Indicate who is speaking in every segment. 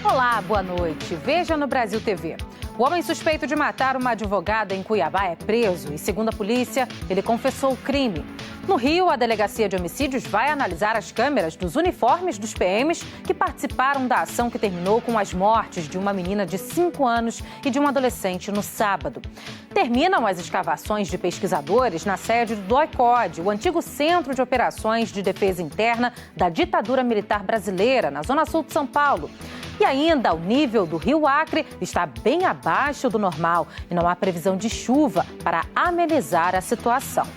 Speaker 1: Olá, boa noite. Veja no Brasil TV. O homem suspeito de matar uma advogada em Cuiabá é preso e, segundo a polícia, ele confessou o crime. No Rio, a Delegacia de Homicídios vai analisar as câmeras dos uniformes dos PMs que participaram da ação que terminou com as mortes de uma menina de 5 anos e de um adolescente no sábado. Terminam as escavações de pesquisadores na sede do DOI-CODE, o antigo Centro de Operações de Defesa Interna da ditadura militar brasileira, na zona sul de São Paulo. E ainda, o nível do Rio Acre está bem abaixo do normal e não há previsão de chuva para amenizar a situação.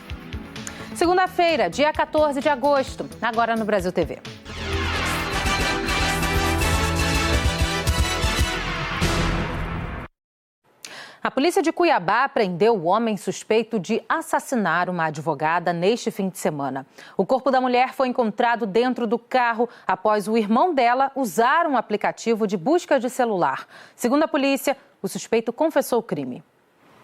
Speaker 1: Segunda-feira, dia 14 de agosto, agora no Brasil TV. A polícia de Cuiabá prendeu o homem suspeito de assassinar uma advogada neste fim de semana. O corpo da mulher foi encontrado dentro do carro após o irmão dela usar um aplicativo de busca de celular. Segundo a polícia, o suspeito confessou o crime.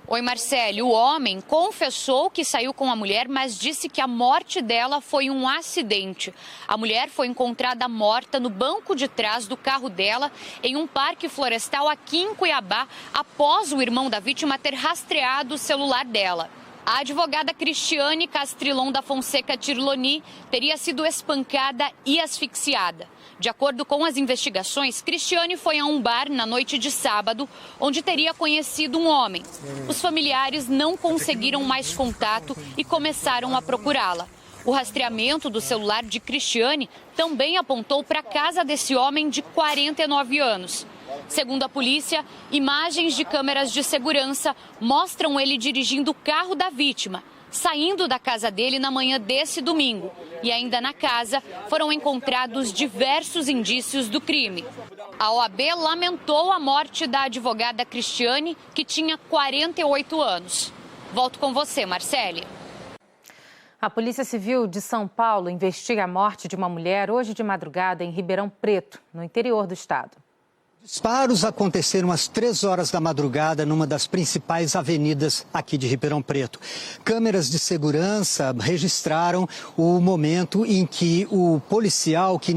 Speaker 2: Oi, Marcele. O homem confessou que saiu com a mulher, mas disse que a morte dela foi um acidente. A mulher foi encontrada morta no banco de trás do carro dela em um parque florestal aqui em Cuiabá, após o irmão da vítima ter rastreado o celular dela. A advogada Cristiane Castrilon da Fonseca Tirloni teria sido espancada e asfixiada. De acordo com as investigações, Cristiane foi a um bar na noite de sábado, onde teria conhecido um homem. Os familiares não conseguiram mais contato e começaram a procurá-la. O rastreamento do celular de Cristiane também apontou para a casa desse homem de 49 anos. Segundo a polícia, imagens de câmeras de segurança mostram ele dirigindo o carro da vítima, saindo da casa dele na manhã desse domingo. E ainda na casa foram encontrados diversos indícios do crime. A OAB lamentou a morte da advogada Cristiane, que tinha 48 anos. Volto com você, Marcele.
Speaker 1: A Polícia Civil de São Paulo investiga a morte de uma mulher hoje de madrugada em Ribeirão Preto, no interior do estado.
Speaker 3: Disparos aconteceram às 3 horas da madrugada numa das principais avenidas aqui de Ribeirão Preto. Câmeras de segurança registraram o momento em que o policial que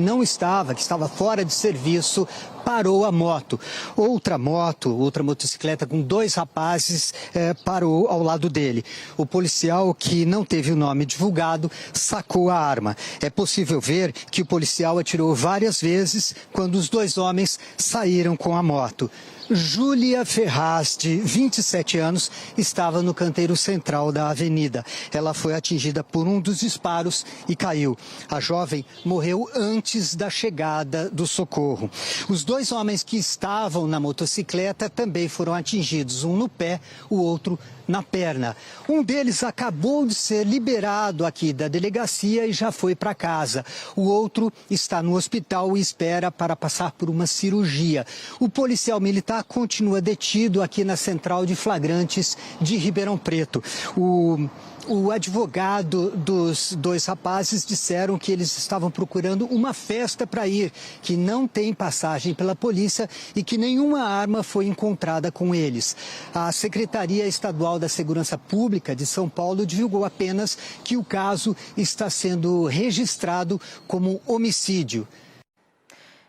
Speaker 3: estava fora de serviço, parou a moto. Outra motocicleta com 2 rapazes parou ao lado dele. O policial, que não teve o nome divulgado, sacou a arma. É possível ver que o policial atirou várias vezes quando os 2 homens saíram com a moto. Júlia Ferraz, de 27 anos, estava no canteiro central da avenida. Ela foi atingida por um dos disparos e caiu. A jovem morreu antes da chegada do socorro. Os 2 homens que estavam na motocicleta também foram atingidos, um no pé, o outro na perna. Um deles acabou de ser liberado aqui da delegacia e já foi para casa. O outro está no hospital e espera para passar por uma cirurgia. O policial militar continua detido aqui na Central de Flagrantes de Ribeirão Preto. O advogado dos 2 rapazes disseram que eles estavam procurando uma festa para ir, que não tem passagem pela polícia e que nenhuma arma foi encontrada com eles. A Secretaria Estadual da Segurança Pública de São Paulo divulgou apenas que o caso está sendo registrado como homicídio.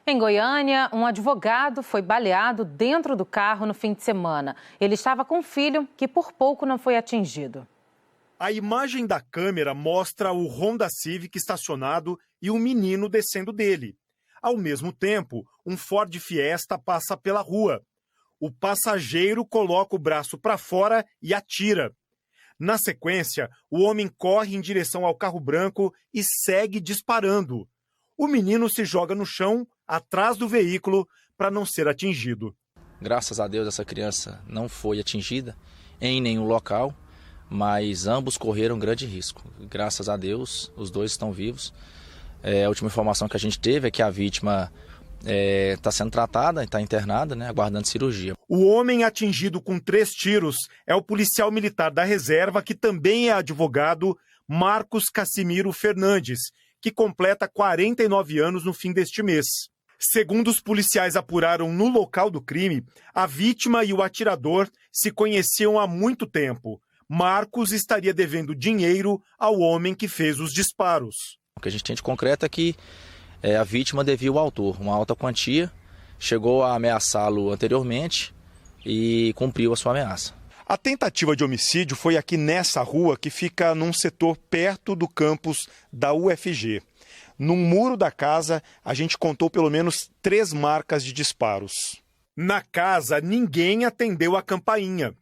Speaker 1: Em Goiânia, um advogado foi baleado dentro do carro no fim de semana. Ele estava com um filho que por pouco não foi atingido.
Speaker 4: A imagem da câmera mostra o Honda Civic estacionado e um menino descendo dele. Ao mesmo tempo, um Ford Fiesta passa pela rua. O passageiro coloca o braço para fora e atira. Na sequência, o homem corre em direção ao carro branco e segue disparando. O menino se joga no chão, atrás do veículo, para não ser atingido.
Speaker 5: Graças a Deus, essa criança não foi atingida em nenhum local, mas ambos correram grande risco. Graças a Deus, os 2 estão vivos. A última informação que a gente teve é que a vítima está sendo tratada, está internada, aguardando cirurgia.
Speaker 4: O homem atingido com 3 tiros é o policial militar da reserva, que também é advogado, Marcos Cassimiro Fernandes, que completa 49 anos no fim deste mês. Segundo os policiais apuraram no local do crime, a vítima e o atirador se conheciam há muito tempo. Marcos estaria devendo dinheiro ao homem que fez os disparos.
Speaker 5: O que a gente tem de concreto é que a vítima devia ao autor uma alta quantia chegou a ameaçá-lo anteriormente e cumpriu a sua ameaça.
Speaker 4: A tentativa de homicídio foi aqui nessa rua, que fica num setor perto do campus da UFG. No muro da casa, a gente contou pelo menos 3 marcas de disparos. Na casa, ninguém atendeu a campainha.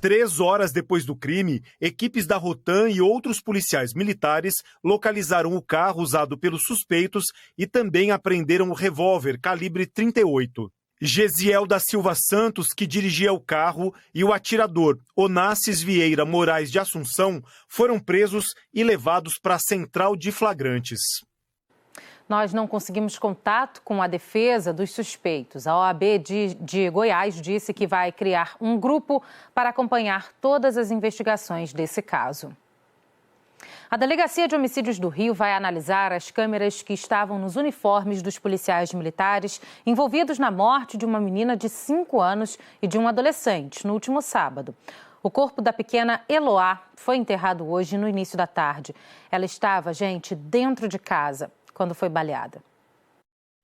Speaker 4: 3 horas depois do crime, equipes da Rotam e outros policiais militares localizaram o carro usado pelos suspeitos e também apreenderam o revólver calibre 38. Gesiel da Silva Santos, que dirigia o carro, e o atirador Onassis Vieira Moraes de Assunção foram presos e levados para a central de flagrantes.
Speaker 1: Nós não conseguimos contato com a defesa dos suspeitos. A OAB de Goiás disse que vai criar um grupo para acompanhar todas as investigações desse caso. A Delegacia de Homicídios do Rio vai analisar as câmeras que estavam nos uniformes dos policiais militares envolvidos na morte de uma menina de 5 anos e de um adolescente no último sábado. O corpo da pequena Eloá foi enterrado hoje no início da tarde. Ela estava, gente, dentro de casa quando foi baleada.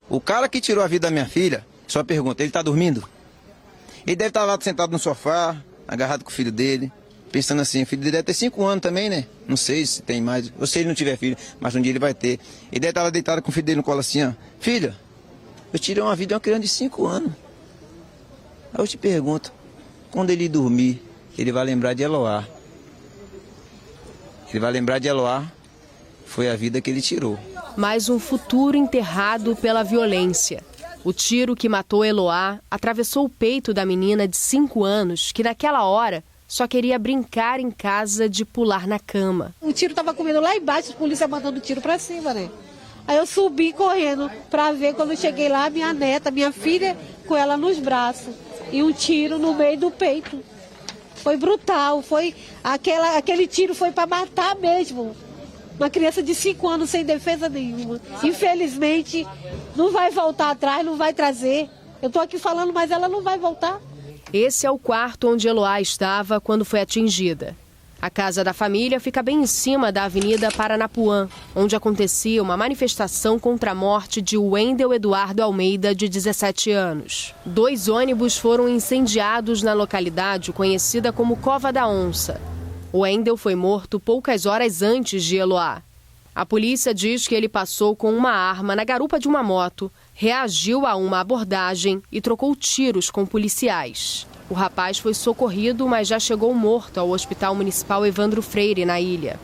Speaker 6: O cara que tirou a vida da minha filha, só pergunta, ele está dormindo? Ele deve estar lá sentado no sofá, agarrado com o filho dele, pensando assim, o filho dele deve ter 5 anos também, né? Não sei se tem mais, ou se ele não tiver filho, mas um dia ele vai ter. Ele deve estar lá deitado com o filho dele no colo assim, ó. Filha, eu tirei uma vida de uma criança de 5 anos. Aí eu te pergunto, quando ele dormir, ele vai lembrar de Eloá. Ele vai lembrar de Eloá, foi a vida que ele tirou.
Speaker 7: Mais um futuro enterrado pela violência. O tiro que matou Eloá atravessou o peito da menina de 5 anos, que naquela hora só queria brincar em casa de pular na cama.
Speaker 8: O tiro estava comendo lá embaixo, a polícia mandando tiro para cima, né? Aí eu subi correndo para ver, quando eu cheguei lá, minha neta, minha filha, com ela nos braços. E um tiro no meio do peito. Foi brutal, foi aquele tiro foi para matar mesmo. Uma criança de 5 anos sem defesa nenhuma. Infelizmente, não vai voltar atrás, não vai trazer. Eu estou aqui falando, mas ela não vai voltar.
Speaker 7: Esse é o quarto onde Eloá estava quando foi atingida. A casa da família fica bem em cima da Avenida Paranapuã, onde acontecia uma manifestação contra a morte de Wendel Eduardo Almeida, de 17 anos. 2 ônibus foram incendiados na localidade conhecida como Cova da Onça. Wendel foi morto poucas horas antes de Eloá. A polícia diz que ele passou com uma arma na garupa de uma moto, reagiu a uma abordagem e trocou tiros com policiais. O rapaz foi socorrido, mas já chegou morto ao Hospital Municipal Evandro Freire, na ilha.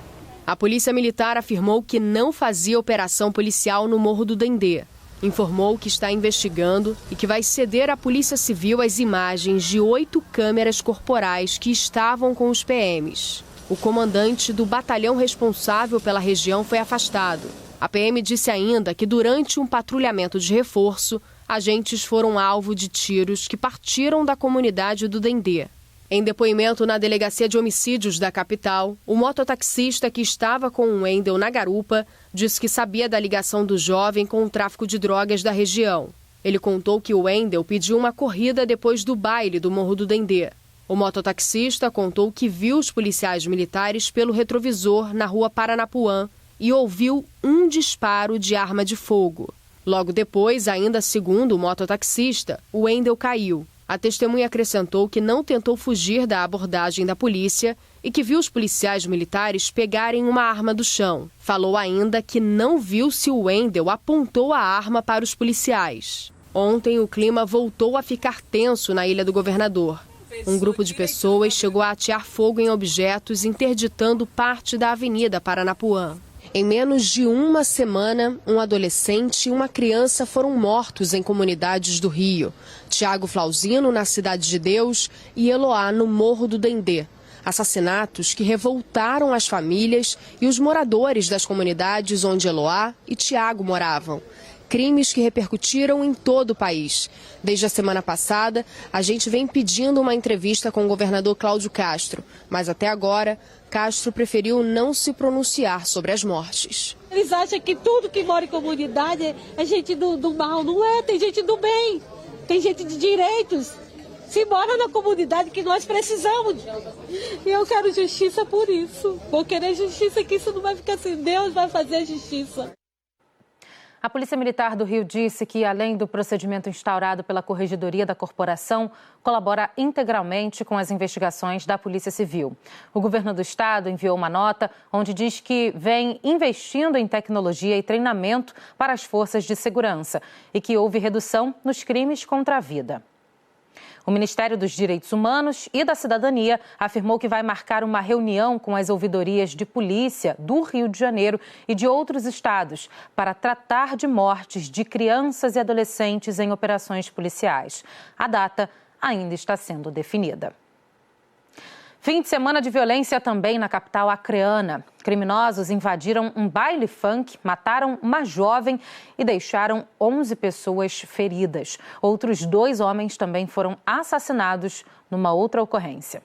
Speaker 7: A Polícia Militar afirmou que não fazia operação policial no Morro do Dendê. Informou que está investigando e que vai ceder à Polícia Civil as imagens de 8 câmeras corporais que estavam com os PMs. O comandante do batalhão responsável pela região foi afastado. A PM disse ainda que durante um patrulhamento de reforço, agentes foram alvo de tiros que partiram da comunidade do Dendê. Em depoimento na Delegacia de Homicídios da capital, o mototaxista que estava com o Wendel na garupa disse que sabia da ligação do jovem com o tráfico de drogas da região. Ele contou que o Wendel pediu uma corrida depois do baile do Morro do Dendê. O mototaxista contou que viu os policiais militares pelo retrovisor na rua Paranapuã e ouviu um disparo de arma de fogo. Logo depois, ainda segundo o mototaxista, o Wendel caiu. A testemunha acrescentou que não tentou fugir da abordagem da polícia e que viu os policiais militares pegarem uma arma do chão. Falou ainda que não viu se o Wendel apontou a arma para os policiais. Ontem, o clima voltou a ficar tenso na Ilha do Governador. Um grupo de pessoas chegou a atear fogo em objetos, interditando parte da Avenida Paranapuã. Em menos de uma semana, um adolescente e uma criança foram mortos em comunidades do Rio. Tiago Flauzino, na Cidade de Deus, e Eloá, no Morro do Dendê. Assassinatos que revoltaram as famílias e os moradores das comunidades onde Eloá e Tiago moravam. Crimes que repercutiram em todo o país. Desde a semana passada, a gente vem pedindo uma entrevista com o governador Cláudio Castro, mas até agora, Castro preferiu não se pronunciar sobre as mortes.
Speaker 8: Eles acham que tudo que mora em comunidade é gente do mal. Não é, tem gente do bem, tem gente de direitos. Se mora na comunidade que nós precisamos. E eu quero justiça por isso. Vou querer justiça, que isso não vai ficar assim. Deus vai fazer a justiça.
Speaker 1: A Polícia Militar do Rio disse que, além do procedimento instaurado pela Corregedoria da Corporação, colabora integralmente com as investigações da Polícia Civil. O governo do estado enviou uma nota onde diz que vem investindo em tecnologia e treinamento para as forças de segurança e que houve redução nos crimes contra a vida. O Ministério dos Direitos Humanos e da Cidadania afirmou que vai marcar uma reunião com as ouvidorias de polícia do Rio de Janeiro e de outros estados para tratar de mortes de crianças e adolescentes em operações policiais. A data ainda está sendo definida. Fim de semana de violência também na capital acreana. Criminosos invadiram um baile funk, mataram uma jovem e deixaram 11 pessoas feridas. Outros 2 homens também foram assassinados numa outra ocorrência.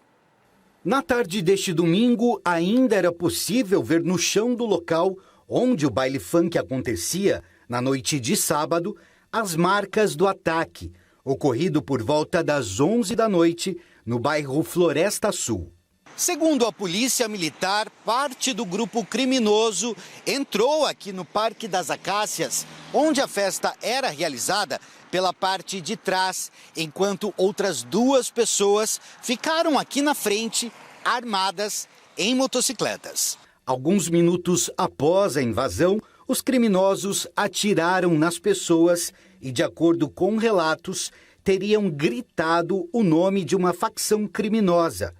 Speaker 9: Na tarde deste domingo, ainda era possível ver no chão do local onde o baile funk acontecia, na noite de sábado, as marcas do ataque, ocorrido por volta das 11 da noite, no bairro Floresta Sul. Segundo a Polícia Militar, parte do grupo criminoso entrou aqui no Parque das Acácias, onde a festa era realizada, pela parte de trás, enquanto outras 2 pessoas ficaram aqui na frente, armadas, em motocicletas. Alguns minutos após a invasão, os criminosos atiraram nas pessoas e, de acordo com relatos, teriam gritado o nome de uma facção criminosa.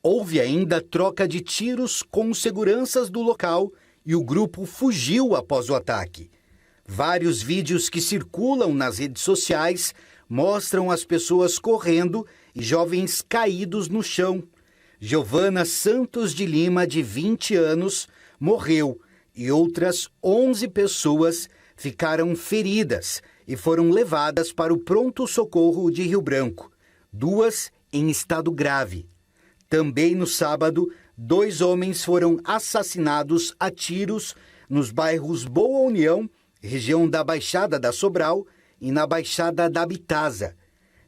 Speaker 9: Houve ainda troca de tiros com seguranças do local e o grupo fugiu após o ataque. Vários vídeos que circulam nas redes sociais mostram as pessoas correndo e jovens caídos no chão. Giovana Santos de Lima, de 20 anos, morreu e outras 11 pessoas ficaram feridas e foram levadas para o pronto-socorro de Rio Branco, 2 em estado grave. Também no sábado, 2 homens foram assassinados a tiros nos bairros Boa União, região da Baixada da Sobral, e na Baixada da Bitaza.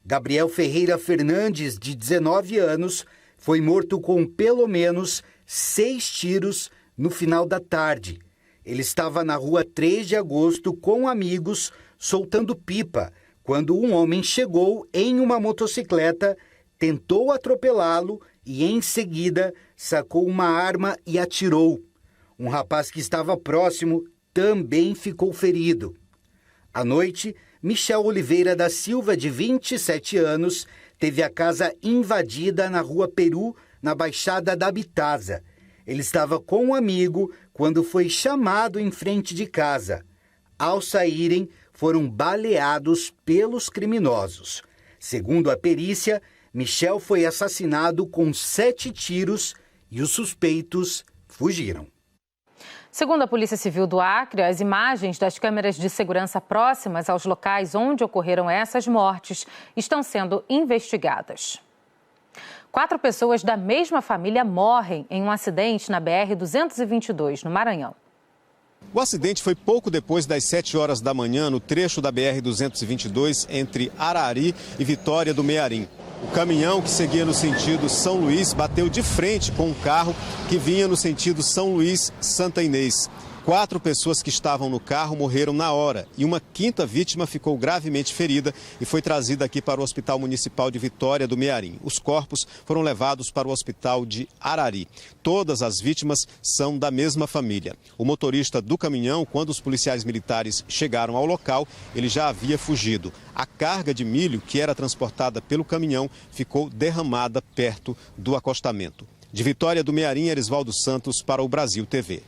Speaker 9: Gabriel Ferreira Fernandes, de 19 anos, foi morto com pelo menos 6 tiros no final da tarde. Ele estava na rua 3 de agosto com amigos, soltando pipa, quando um homem chegou em uma motocicleta, tentou atropelá-lo e, em seguida, sacou uma arma e atirou. Um rapaz que estava próximo também ficou ferido. À noite, Michel Oliveira da Silva, de 27 anos, teve a casa invadida na Rua Peru, na Baixada da Bitaza. Ele estava com um amigo quando foi chamado em frente de casa. Ao saírem, foram baleados pelos criminosos. Segundo a perícia, Michel foi assassinado com 7 tiros e os suspeitos fugiram.
Speaker 1: Segundo a Polícia Civil do Acre, as imagens das câmeras de segurança próximas aos locais onde ocorreram essas mortes estão sendo investigadas. 4 pessoas da mesma família morrem em um acidente na BR-222, no Maranhão.
Speaker 10: O acidente foi pouco depois das 7 horas da manhã, no trecho da BR-222, entre Arari e Vitória do Mearim. O caminhão que seguia no sentido São Luís bateu de frente com um carro que vinha no sentido São Luís-Santa Inês. 4 pessoas que estavam no carro morreram na hora e uma 5ª vítima ficou gravemente ferida e foi trazida aqui para o Hospital Municipal de Vitória do Mearim. Os corpos foram levados para o Hospital de Arari. Todas as vítimas são da mesma família. O motorista do caminhão, quando os policiais militares chegaram ao local, ele já havia fugido. A carga de milho que era transportada pelo caminhão ficou derramada perto do acostamento. De Vitória do Mearim, Erisvaldo Santos para o Brasil TV.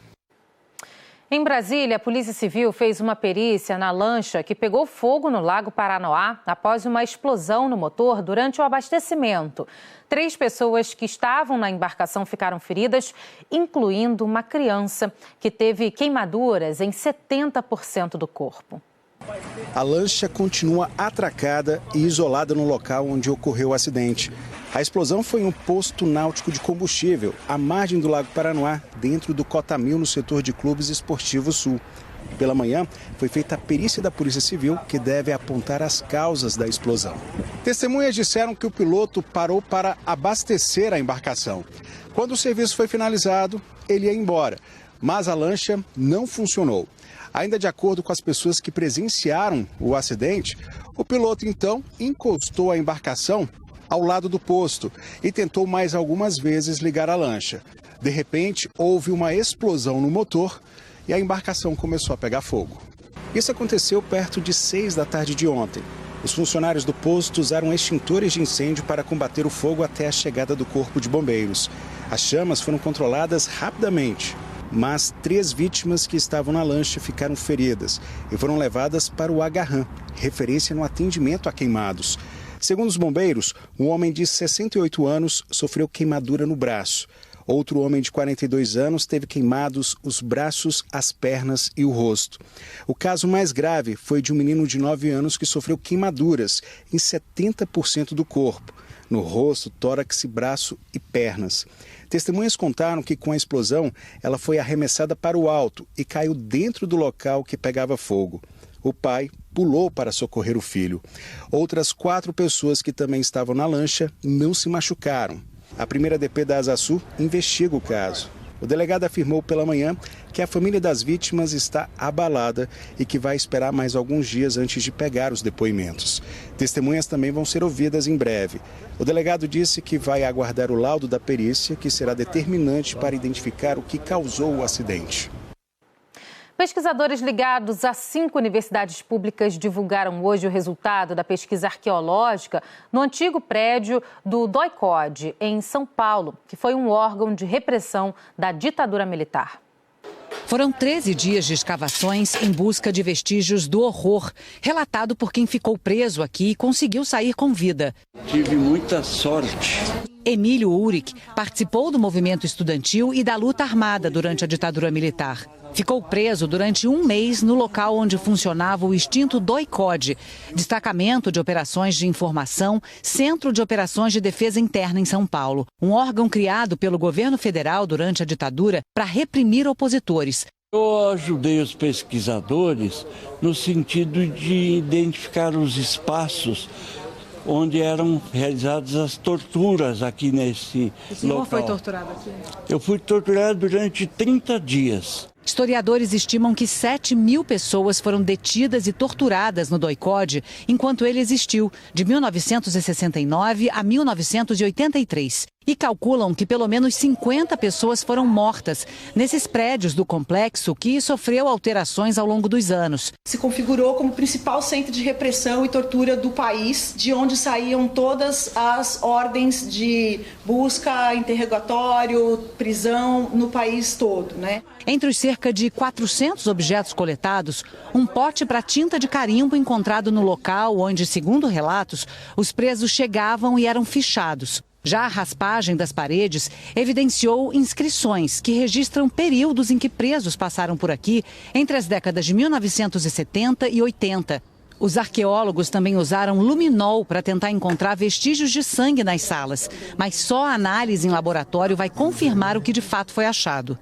Speaker 1: Em Brasília, a Polícia Civil fez uma perícia na lancha que pegou fogo no Lago Paranoá após uma explosão no motor durante o abastecimento. 3 pessoas que estavam na embarcação ficaram feridas, incluindo uma criança que teve queimaduras em 70% do corpo.
Speaker 11: A lancha continua atracada e isolada no local onde ocorreu o acidente. A explosão foi em um posto náutico de combustível, à margem do Lago Paranoá, dentro do Cotamil, no setor de clubes esportivos sul. Pela manhã, foi feita a perícia da Polícia Civil, que deve apontar as causas da explosão. Testemunhas disseram que o piloto parou para abastecer a embarcação. Quando o serviço foi finalizado, ele ia embora. Mas a lancha não funcionou. Ainda de acordo com as pessoas que presenciaram o acidente, o piloto então encostou a embarcação ao lado do posto e tentou mais algumas vezes ligar a lancha. De repente, houve uma explosão no motor e a embarcação começou a pegar fogo. Isso aconteceu perto de 6 da tarde de ontem. Os funcionários do posto usaram extintores de incêndio para combater o fogo até a chegada do corpo de bombeiros. As chamas foram controladas rapidamente, mas 3 vítimas que estavam na lancha ficaram feridas e foram levadas para o Agarram, referência no atendimento a queimados. Segundo os bombeiros, um homem de 68 anos sofreu queimadura no braço. Outro homem de 42 anos teve queimados os braços, as pernas e o rosto. O caso mais grave foi de um menino de 9 anos que sofreu queimaduras em 70% do corpo, no rosto, tórax, braço e pernas. Testemunhas contaram que com a explosão ela foi arremessada para o alto e caiu dentro do local que pegava fogo. O pai pulou para socorrer o filho. Outras 4 pessoas que também estavam na lancha não se machucaram. A primeira DP da Asa Sul investiga o caso. O delegado afirmou pela manhã que a família das vítimas está abalada e que vai esperar mais alguns dias antes de pegar os depoimentos. Testemunhas também vão ser ouvidas em breve. O delegado disse que vai aguardar o laudo da perícia, que será determinante para identificar o que causou o acidente.
Speaker 1: Pesquisadores ligados a 5 universidades públicas divulgaram hoje o resultado da pesquisa arqueológica no antigo prédio do DOI-CODE, em São Paulo, que foi um órgão de repressão da ditadura militar.
Speaker 12: Foram 13 dias de escavações em busca de vestígios do horror, relatado por quem ficou preso aqui e conseguiu sair com vida.
Speaker 13: Tive muita sorte.
Speaker 12: Emílio Uric participou do movimento estudantil e da luta armada durante a ditadura militar. Ficou preso durante 1 mês no local onde funcionava o extinto DOI-CODE, Destacamento de Operações de Informação, Centro de Operações de Defesa Interna em São Paulo, um órgão criado pelo governo federal durante a ditadura para reprimir opositores.
Speaker 13: Eu ajudei os pesquisadores no sentido de identificar os espaços onde eram realizadas as torturas aqui nesse local. O senhor
Speaker 12: foi torturado aqui?
Speaker 13: Eu fui torturado durante 30 dias.
Speaker 12: Historiadores estimam que 7.000 pessoas foram detidas e torturadas no DOI-CODE enquanto ele existiu, de 1969 a 1983. E calculam que pelo menos 50 pessoas foram mortas nesses prédios do complexo que sofreu alterações ao longo dos anos.
Speaker 14: Se configurou como principal centro de repressão e tortura do país, de onde saíam todas as ordens de busca, interrogatório, prisão no país todo, né?
Speaker 12: Entre os cerca de 400 objetos coletados, um pote para tinta de carimbo encontrado no local onde, segundo relatos, os presos chegavam e eram fichados. Já a raspagem das paredes evidenciou inscrições que registram períodos em que presos passaram por aqui entre as décadas de 1970 e 80. Os arqueólogos também usaram luminol para tentar encontrar vestígios de sangue nas salas, mas só a análise em laboratório vai confirmar o que de fato foi achado.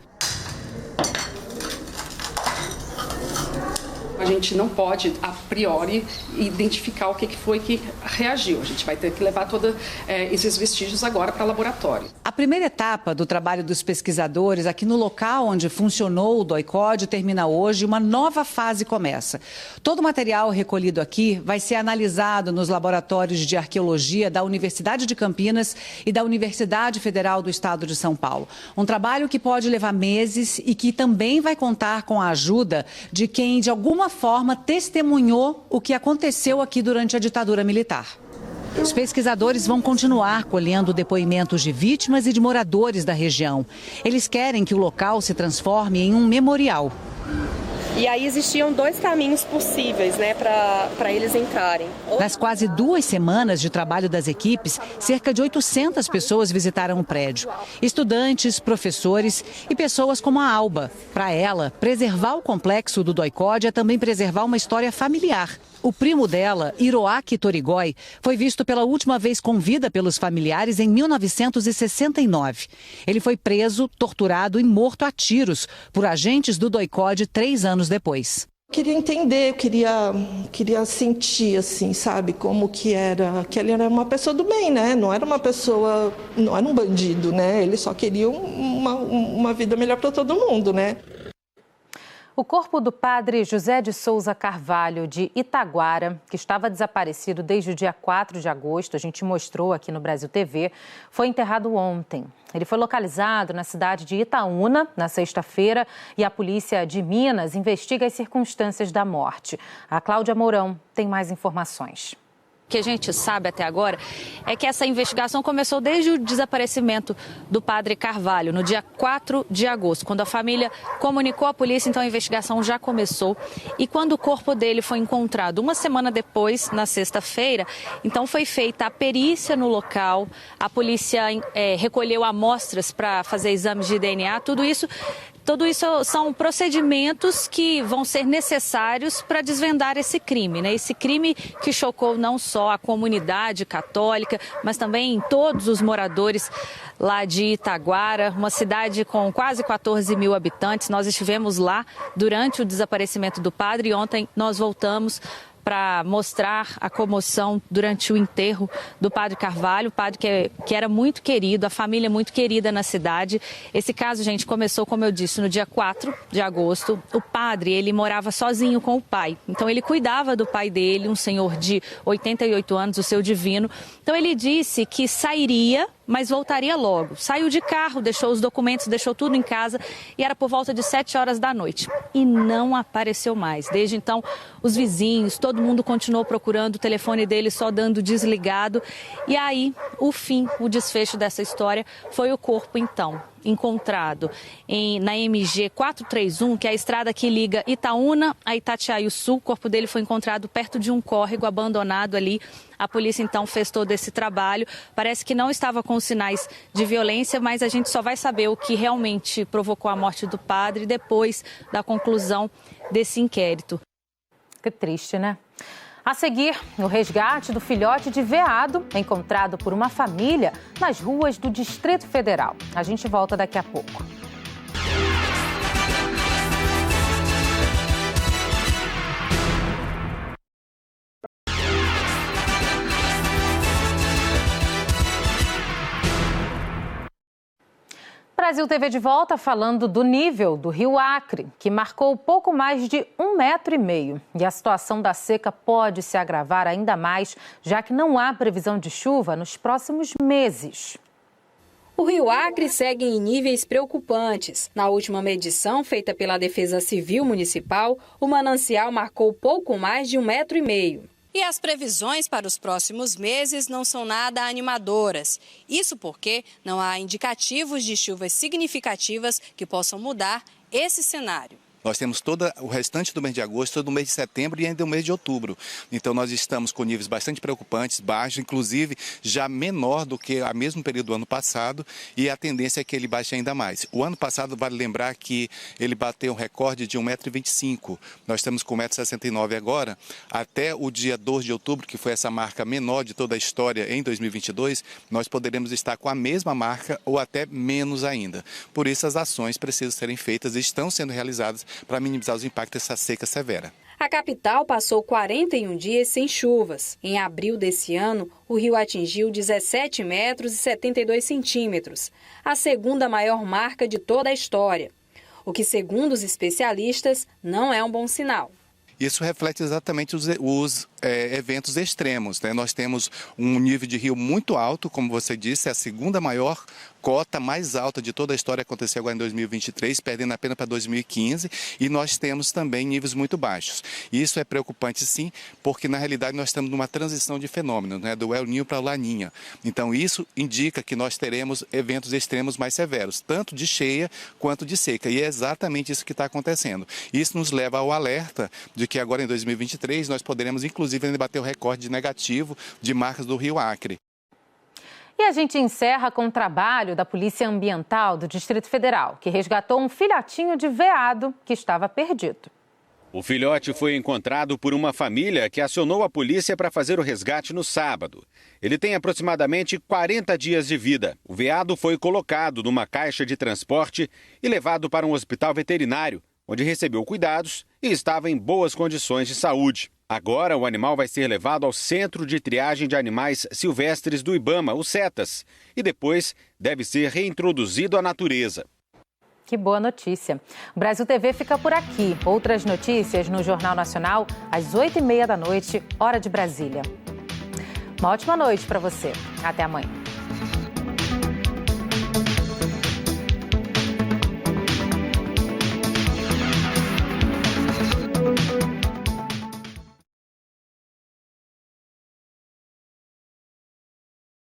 Speaker 15: A gente não pode, a priori, identificar o que foi que reagiu. A gente vai ter que levar todos esses vestígios agora para o laboratório.
Speaker 12: A primeira etapa do trabalho dos pesquisadores aqui no local onde funcionou o DOI-CODE termina hoje e uma nova fase começa. Todo o material recolhido aqui vai ser analisado nos laboratórios de arqueologia da Universidade de Campinas e da Universidade Federal do Estado de São Paulo. Um trabalho que pode levar meses e que também vai contar com a ajuda de quem, de alguma forma, testemunhou o que aconteceu aqui durante a ditadura militar. Os pesquisadores vão continuar colhendo depoimentos de vítimas e de moradores da região. Eles querem que o local se transforme em um memorial.
Speaker 16: E aí existiam 2 caminhos possíveis, né, para eles entrarem.
Speaker 12: Nas quase 2 semanas de trabalho das equipes, cerca de 800 pessoas visitaram o prédio. Estudantes, professores e pessoas como a Alba. Para ela, preservar o complexo do DOI-CODE é também preservar uma história familiar. O primo dela, Hiroaki Torigoi, foi visto pela última vez com vida pelos familiares em 1969. Ele foi preso, torturado e morto a tiros por agentes do DOI-CODE 3 anos depois.
Speaker 17: Queria entender, queria sentir, assim, sabe, como que ele era uma pessoa do bem, né? Não era um bandido, né? Ele só queria uma vida melhor para todo mundo, né?
Speaker 1: O corpo do padre José de Souza Carvalho, de Itaguara, que estava desaparecido desde o dia 4 de agosto, a gente mostrou aqui no Brasil TV, foi enterrado ontem. Ele foi localizado na cidade de Itaúna, na sexta-feira, e a polícia de Minas investiga as circunstâncias da morte. A Cláudia Mourão tem mais informações.
Speaker 18: O que a gente sabe até agora é que essa investigação começou desde o desaparecimento do padre Carvalho, no dia 4 de agosto. Quando a família comunicou à polícia, então a investigação já começou. E quando o corpo dele foi encontrado uma semana depois, na sexta-feira, então foi feita a perícia no local, a polícia recolheu amostras para fazer exames de DNA, tudo isso são procedimentos que vão ser necessários para desvendar esse crime, né? Esse crime que chocou não só a comunidade católica, mas também todos os moradores lá de Itaguara, uma cidade com quase 14 mil habitantes. Nós estivemos lá durante o desaparecimento do padre e ontem nós voltamos para mostrar a comoção durante o enterro do padre Carvalho, o padre que era muito querido, a família muito querida na cidade. Esse caso, gente, começou, como eu disse, no dia 4 de agosto. O padre, ele morava sozinho com o pai. Então, ele cuidava do pai dele, um senhor de 88 anos, o seu Divino. Então, ele disse que sairia, mas voltaria logo. Saiu de carro, deixou os documentos, deixou tudo em casa e era por volta de 7 horas da noite. E não apareceu mais. Desde então, os vizinhos, todo mundo continuou procurando, o telefone dele só dando desligado. E aí, o desfecho dessa história foi o corpo, então, encontrado na MG 431, que é a estrada que liga Itaúna a Itatiaia-Sul. O corpo dele foi encontrado perto de um córrego abandonado ali. A polícia, então, fez todo esse trabalho. Parece que não estava com sinais de violência, mas a gente só vai saber o que realmente provocou a morte do padre depois da conclusão desse inquérito.
Speaker 1: Que triste, né? A seguir, o resgate do filhote de veado encontrado por uma família nas ruas do Distrito Federal. A gente volta daqui a pouco. Brasil TV de volta falando do nível do Rio Acre, que marcou pouco mais de 1,5 metro. E a situação da seca pode se agravar ainda mais, já que não há previsão de chuva nos próximos meses.
Speaker 19: O Rio Acre segue em níveis preocupantes. Na última medição, feita pela Defesa Civil Municipal, o manancial marcou pouco mais de 1,5 metro.
Speaker 20: E as previsões para os próximos meses não são nada animadoras. Isso porque não há indicativos de chuvas significativas que possam mudar esse cenário.
Speaker 21: Nós temos todo o restante do mês de agosto, todo o mês de setembro e ainda o mês de outubro. Então nós estamos com níveis bastante preocupantes, baixos, inclusive já menor do que a mesmo período do ano passado, e a tendência é que ele baixe ainda mais. O ano passado, vale lembrar que ele bateu um recorde de 1,25 m. Nós estamos com 1,69 m agora. Até o dia 2 de outubro, que foi essa marca menor de toda a história em 2022, nós poderemos estar com a mesma marca ou até menos ainda. Por isso as ações precisam serem feitas e estão sendo realizadas para minimizar os impactos dessa seca severa.
Speaker 19: A capital passou 41 dias sem chuvas. Em abril desse ano, o rio atingiu 17 metros e 72 centímetros, a segunda maior marca de toda a história. O que, segundo os especialistas, não é um bom sinal.
Speaker 21: Isso reflete exatamente os eventos extremos, né? Nós temos um nível de rio muito alto, como você disse, é a segunda maior cota mais alta de toda a história, aconteceu agora em 2023, perdendo apenas para 2015, e nós temos também níveis muito baixos. Isso é preocupante sim, porque na realidade nós estamos numa transição de fenômenos, né? Do El Niño para o Laninha. Então isso indica que nós teremos eventos extremos mais severos, tanto de cheia quanto de seca, e é exatamente isso que está acontecendo. Isso nos leva ao alerta de que agora em 2023 nós poderemos inclusive ainda bater o recorde negativo de marcas do Rio Acre.
Speaker 1: E a gente encerra com o trabalho da Polícia Ambiental do Distrito Federal, que resgatou um filhotinho de veado que estava perdido.
Speaker 22: O filhote foi encontrado por uma família que acionou a polícia para fazer o resgate no sábado. Ele tem aproximadamente 40 dias de vida. O veado foi colocado numa caixa de transporte e levado para um hospital veterinário, onde recebeu cuidados e estava em boas condições de saúde. Agora, o animal vai ser levado ao Centro de Triagem de Animais Silvestres do Ibama, o CETAS, e depois deve ser reintroduzido à natureza.
Speaker 1: Que boa notícia. O Brasil TV fica por aqui. Outras notícias no Jornal Nacional, às 8h30 da noite, hora de Brasília. Uma ótima noite para você. Até amanhã.